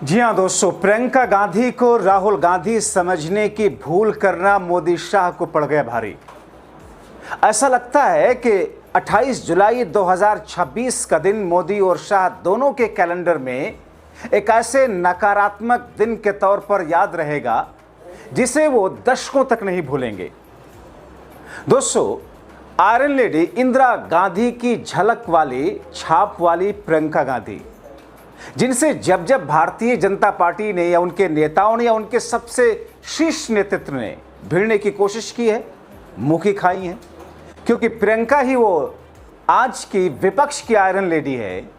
जी हाँ दोस्तों, प्रियंका गांधी को राहुल गांधी समझने की भूल करना मोदी शाह को पड़ गया भारी। ऐसा लगता है कि 28 जुलाई 2026 का दिन मोदी और शाह दोनों के कैलेंडर में एक ऐसे नकारात्मक दिन के तौर पर याद रहेगा जिसे वो दशकों तक नहीं भूलेंगे। दोस्तों, आयरन लेडी इंदिरा गांधी की झलक वाली छाप वाली प्रियंका गांधी, जिनसे जब जब भारतीय जनता पार्टी ने या उनके नेताओं ने या उनके सबसे शीर्ष नेतृत्व ने भिड़ने की कोशिश की है, मुखी खाई है, क्योंकि प्रियंका ही वो आज की विपक्ष की आयरन लेडी है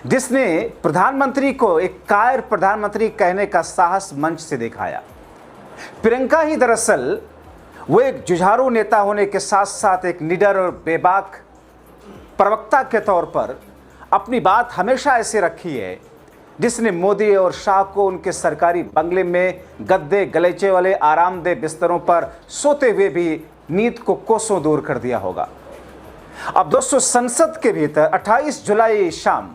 जिसने प्रधानमंत्री को एक कायर प्रधानमंत्री कहने का साहस मंच से दिखाया। प्रियंका ही दरअसल वो एक जुझारू नेता होने के साथ साथ एक निडर और बेबाक प्रवक्ता के तौर पर अपनी बात हमेशा ऐसे रखी है जिसने मोदी और शाह को उनके सरकारी बंगले में गद्दे गलीचे वाले आरामदेह बिस्तरों पर सोते हुए भी नींद को कोसों दूर कर दिया होगा। अब दोस्तों, संसद के भीतर 28 जुलाई शाम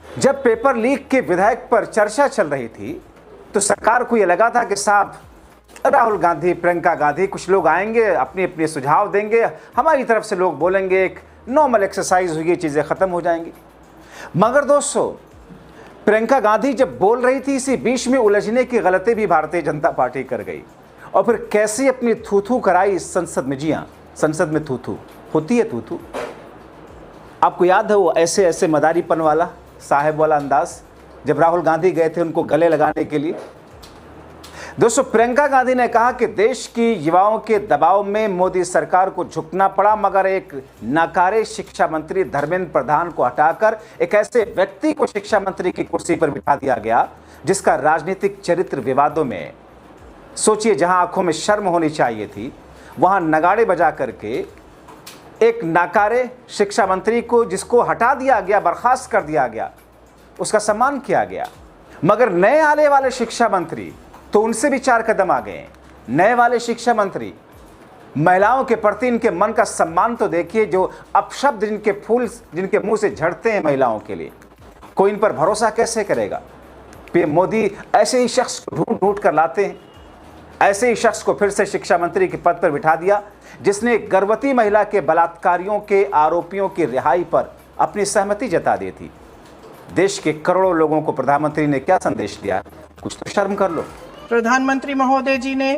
जब पेपर लीक के विधेयक पर चर्चा चल रही थी तो सरकार को यह लगा था कि साहब राहुल गांधी, प्रियंका गांधी, कुछ लोग आएंगे, अपने अपने सुझाव देंगे, हमारी तरफ से लोग बोलेंगे, एक नॉर्मल एक्सरसाइज हुई, चीज़ें ख़त्म हो जाएंगी। मगर दोस्तों, प्रियंका गांधी जब बोल रही थी, इसी बीच में उलझने की गलती भी भारतीय जनता पार्टी कर गई और फिर कैसे अपनी थू कराई संसद में। जी हाँ, संसद में थू होती है। थू आपको याद है वो ऐसे ऐसे मदारीपन वाला साहब वाला अंदाज जब राहुल गांधी गए थे उनको गले लगाने के लिए। दोस्तों, प्रियंका गांधी ने कहा कि देश की युवाओं के दबाव में मोदी सरकार को झुकना पड़ा, मगर एक नाकारे शिक्षा मंत्री धर्मेंद्र प्रधान को हटाकर एक ऐसे व्यक्ति को शिक्षा मंत्री की कुर्सी पर बिठा दिया गया जिसका राजनीतिक चरित्र विवादों में, सोचिए, जहां आंखों में शर्म होनी चाहिए थी वहां नगाड़े बजा करके एक नाकारे शिक्षा मंत्री को, जिसको हटा दिया गया, बर्खास्त कर दिया गया, उसका सम्मान किया गया। मगर नए आने वाले शिक्षा मंत्री तो उनसे भी 4 कदम आ गए। नए वाले शिक्षा मंत्री महिलाओं के प्रति इनके मन का सम्मान तो देखिए, जो अपशब्द जिनके फूल जिनके मुंह से झड़ते हैं महिलाओं के लिए, कोई इन पर भरोसा कैसे करेगा। मोदी ऐसे ही शख्स को ढूंढ कर लाते हैं, ऐसे ही शख्स को फिर से शिक्षा मंत्री के पद पर बिठा दिया जिसने गर्भवती महिला के बलात्कारियों के आरोपियों की रिहाई पर अपनी सहमति जता दी थी। देश के करोड़ों लोगों को प्रधानमंत्री ने क्या संदेश दिया, कुछ तो शर्म कर लो। प्रधानमंत्री महोदय जी ने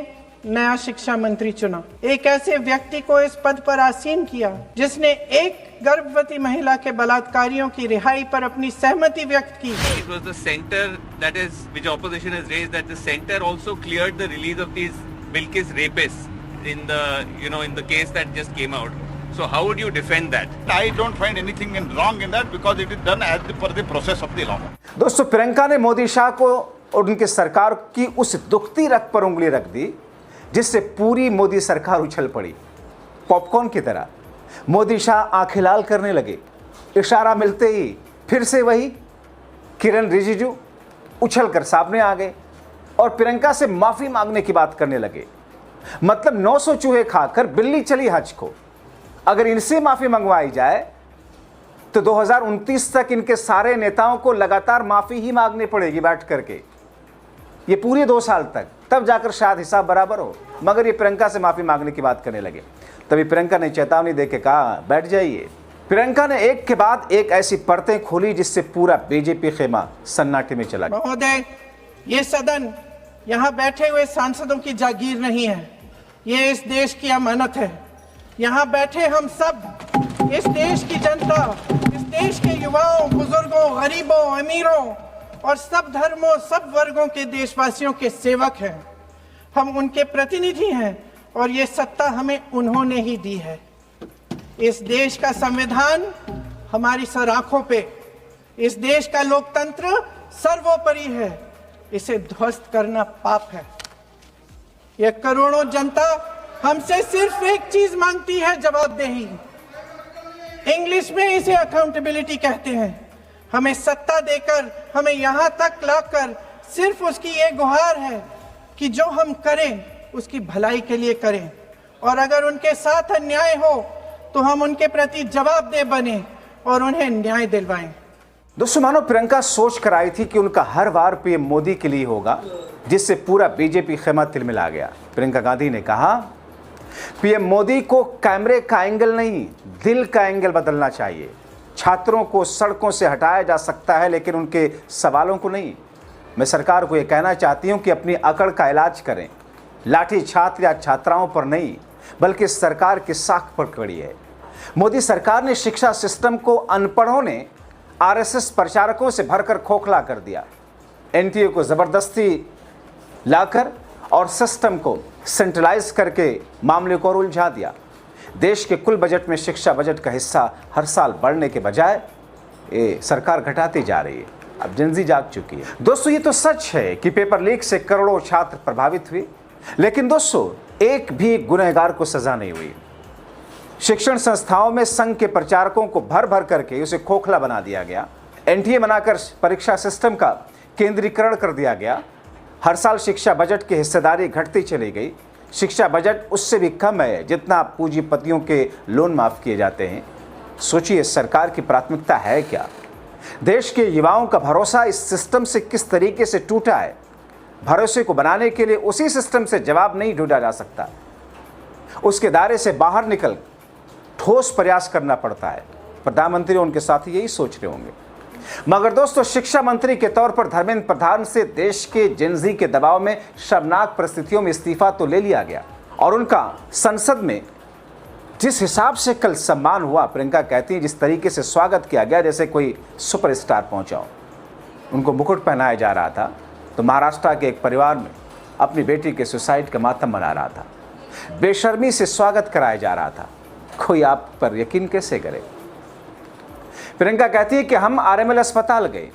नया शिक्षा मंत्री चुना, एक ऐसे व्यक्ति को इस पद पर आसीन किया जिसने एक गर्भवती महिला के बलात्कारियों की रिहाई पर अपनी सहमति व्यक्त की। It was the center that is which opposition has raised that the center also cleared the release of these Bilkis rapists in the case that just came out. So how would you defend that? I don't find anything wrong in that because it is done as per the process of the law. दोस्तों, प्रियंका ने मोदी शाह को और उनके सरकार की उस दुखती रग पर उंगली रख दी जिससे पूरी मोदी सरकार उछल पड़ी पॉपकॉर्न की तरह। मोदी शाह आंखें लाल करने लगे, इशारा मिलते ही फिर से वही किरण रिजिजू उछल कर सामने आ गए और प्रियंका से माफी मांगने की बात करने लगे। मतलब 900 चूहे खाकर बिल्ली चली हज को। अगर इनसे माफी मंगवाई जाए तो 2029 तक इनके सारे नेताओं को लगातार माफी ही मांगनी पड़ेगी बैठ करके, ये पूरे 2 साल तक, तब जाकर शायद हिसाब बराबर हो। मगर ये प्रियंका से माफी मांगने की बात करने लगे। तभी प्रियंका ने चेतावनी देके कहा, बैठ जाइए। प्रियंका ने एक के बाद एक ऐसी परतें खोली जिससे पूरा बीजेपी खेमा सन्नाटे में चला गया। महोदय, ये सदन यहाँ बैठे हुए सांसदों की जागीर नहीं है, ये इस देश की अमानत है। यहाँ बैठे हम सब इस देश की जनता, इस देश के युवाओं, बुजुर्गों, गरीबों, अमीरों और सब धर्मों, सब वर्गों के देशवासियों के सेवक हैं। हम उनके प्रतिनिधि हैं और ये सत्ता हमें उन्होंने ही दी है। इस देश का संविधान हमारी सर आंखों पे, इस देश का लोकतंत्र सर्वोपरि है, इसे ध्वस्त करना पाप है। ये करोड़ों जनता हमसे सिर्फ एक चीज मांगती है, जवाबदेही। इंग्लिश में इसे अकाउंटेबिलिटी कहते हैं। हमें सत्ता देकर, हमें यहाँ तक लाकर सिर्फ उसकी ये गुहार है कि जो हम करें उसकी भलाई के लिए करें, और अगर उनके साथ अन्याय हो तो हम उनके प्रति जवाबदेह बने और उन्हें न्याय दिलवाएं। दोस्तों, मानो प्रियंका सोच कर आई थी कि उनका हर वार पीएम मोदी के लिए होगा, जिससे पूरा बीजेपी खेमा तिलमिला गया। प्रियंका गांधी ने कहा, पीएम मोदी को कैमरे का एंगल नहीं, दिल का एंगल बदलना चाहिए। छात्रों को सड़कों से हटाया जा सकता है, लेकिन उनके सवालों को नहीं। मैं सरकार को यह कहना चाहती हूं कि अपनी अकड़ का इलाज करें। लाठी छात्र या छात्राओं पर नहीं, बल्कि सरकार की साख पर खड़ी है। मोदी सरकार ने शिक्षा सिस्टम को अनपढ़ों ने आरएसएस प्रचारकों से भरकर खोखला कर दिया। एनटीए को जबरदस्ती लाकर और सिस्टम को सेंट्रलाइज करके मामले को और उलझा दिया। देश के कुल बजट में शिक्षा बजट का हिस्सा हर साल बढ़ने के बजाय ये सरकार घटाती जा रही है। अब जिंदगी जाग चुकी है। दोस्तों, ये तो सच है कि पेपर लीक से करोड़ों छात्र प्रभावित हुए, लेकिन दोस्तों एक भी गुनहगार को सजा नहीं हुई। शिक्षण संस्थाओं में संघ के प्रचारकों को भर भर करके उसे खोखला बना दिया गया। एनटीए बनाकर परीक्षा सिस्टम का केंद्रीकरण कर दिया गया। हर साल शिक्षा बजट की हिस्सेदारी घटती चली गई। शिक्षा बजट उससे भी कम है जितना पूंजीपतियों के लोन माफ किए जाते हैं। सोचिए, सरकार की प्राथमिकता है क्या? देश के युवाओं का भरोसा इस सिस्टम से किस तरीके से टूटा है। भरोसे को बनाने के लिए उसी सिस्टम से जवाब नहीं ढूंढा जा सकता, उसके दायरे से बाहर निकल ठोस प्रयास करना पड़ता है। प्रधानमंत्री उनके साथी यही सोच रहे होंगे। मगर दोस्तों, शिक्षा मंत्री के तौर पर धर्मेंद्र प्रधान से देश के जेनजी के दबाव में शर्मनाक परिस्थितियों में इस्तीफा तो ले लिया गया, और उनका संसद में जिस हिसाब से कल सम्मान हुआ, प्रियंका कहती हैं जिस तरीके से स्वागत किया गया जैसे कोई सुपरस्टार पहुंचा हो। उनको मुकुट पहनाया जा रहा था तो महाराष्ट्र के एक परिवार में अपनी बेटी के सुसाइड का मातम मना रहा था। बेशर्मी से स्वागत कराया जा रहा था। कोई आप पर यकीन कैसे करे? प्रियंका कहती है कि हम आरएमएल अस्पताल गए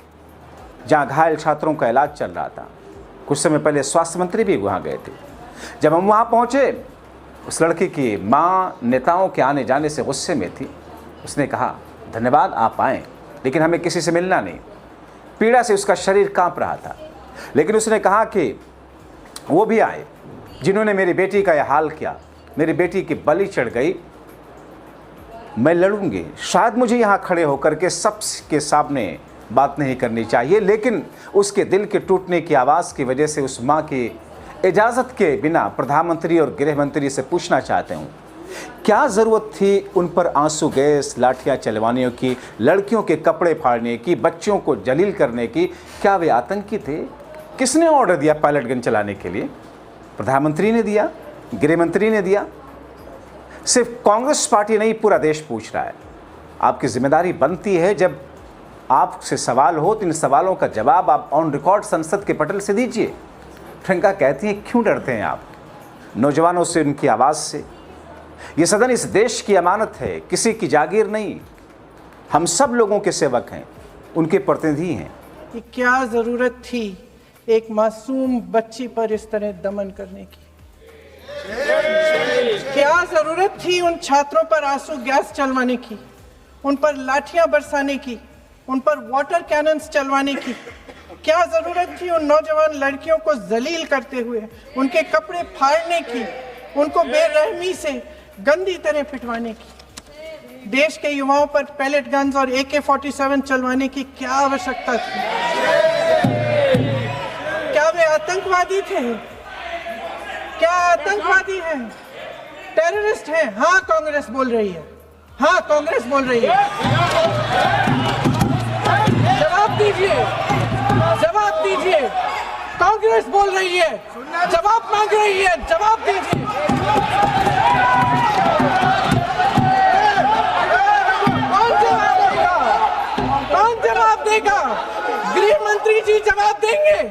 जहां घायल छात्रों का इलाज चल रहा था। कुछ समय पहले स्वास्थ्य मंत्री भी वहां गए थे। जब हम वहां पहुंचे, उस लड़की की मां नेताओं के आने जाने से गुस्से में थी। उसने कहा, धन्यवाद आप आए, लेकिन हमें किसी से मिलना नहीं। पीड़ा से उसका शरीर कांप रहा था, लेकिन उसने कहा कि वो भी आए जिन्होंने मेरी बेटी का यह हाल किया। मेरी बेटी की बलि चढ़ गई, मैं लड़ूंगी। शायद मुझे यहाँ खड़े होकर के सबके सामने बात नहीं करनी चाहिए, लेकिन उसके दिल के टूटने की आवाज़ की वजह से उस माँ की इजाज़त के बिना प्रधानमंत्री और गृह मंत्री से पूछना चाहते हूँ, क्या ज़रूरत थी उन पर आंसू गैस, लाठियाँ चलवाने की, लड़कियों के कपड़े फाड़ने की, बच्चों को जलील करने की? क्या वे आतंकी थे? किसने ऑर्डर दिया पायलट गन चलाने के लिए? प्रधानमंत्री ने दिया? गृह मंत्री ने दिया? सिर्फ कांग्रेस पार्टी नहीं, पूरा देश पूछ रहा है। आपकी जिम्मेदारी बनती है, जब आपसे सवाल हो तो इन सवालों का जवाब आप ऑन रिकॉर्ड संसद के पटल से दीजिए। प्रियंका कहती हैं, क्यों डरते हैं आप नौजवानों से, उनकी आवाज़ से? ये सदन इस देश की अमानत है, किसी की जागीर नहीं। हम सब लोगों के सेवक हैं, उनके प्रतिनिधि हैं। कि क्या ज़रूरत थी एक मासूम बच्ची पर इस तरह दमन करने की? क्या जरूरत थी उन छात्रों पर आंसू गैस चलवाने की, उन पर लाठियां बरसाने की, उन पर वाटर कैनन्स चलवाने की? क्या जरूरत थी उन नौजवान लड़कियों को जलील करते हुए उनके कपड़े फाड़ने की, उनको बेरहमी से गंदी तरह पिटवाने की? देश के युवाओं पर पैलेट गन्स और AK-47 चलवाने की क्या आवश्यकता थी? क्या वे आतंकवादी थे? क्या आतंकवादी हैं? टेररिस्ट हैं? हाँ, कांग्रेस बोल रही है। हाँ, कांग्रेस बोल रही है। जवाब दीजिए, जवाब दीजिए। कांग्रेस बोल रही है, जवाब मांग रही है, जवाब दीजिए। कौन जवाब देगा? कौन जवाब देगा? गृह मंत्री जी जवाब देंगे।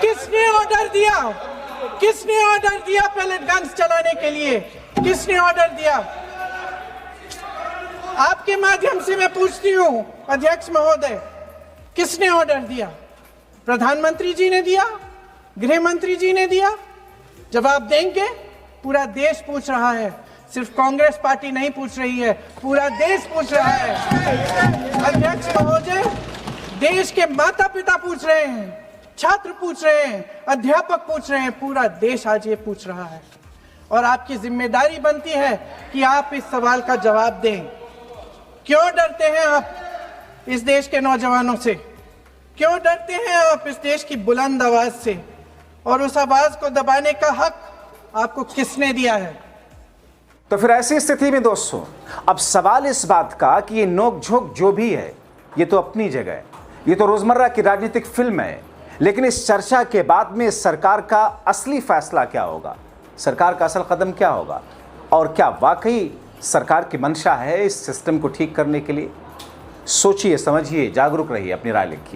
किसने ऑर्डर दिया? किसने ऑर्डर दिया पैलेट गन्स चलाने के लिए? किसने ऑर्डर दिया? आपके माध्यम से मैं पूछती हूं अध्यक्ष महोदय, किसने ऑर्डर दिया? प्रधानमंत्री जी ने दिया? गृह मंत्री जी ने दिया? जवाब देंगे? पूरा देश पूछ रहा है, सिर्फ कांग्रेस पार्टी नहीं पूछ रही है, पूरा देश पूछ रहा है। अध्यक्ष महोदय, देश के माता पिता पूछ रहे हैं, छात्र पूछ रहे हैं, अध्यापक पूछ रहे हैं, पूरा देश आज ये पूछ रहा है। और आपकी जिम्मेदारी बनती है कि आप इस सवाल का जवाब दें। क्यों डरते हैं आप? इस देश के नौजवानों से? क्यों डरते हैं आप इस देश की बुलंद आवाज से? और उस आवाज को दबाने का हक आपको किसने दिया है? तो फिर ऐसी स्थिति में दोस्तों, अब सवाल इस बात का कि ये नोक-झोंक जो भी है, ये तो अपनी जगह है, ये तो रोजमर्रा की राजनीतिक फिल्म है। लेकिन इस चर्चा के बाद में सरकार का असली फैसला क्या होगा, सरकार का असल कदम क्या होगा, और क्या वाकई सरकार की मंशा है इस सिस्टम को ठीक करने के लिए? सोचिए, समझिए, जागरूक रहिए, अपनी राय लिखिए।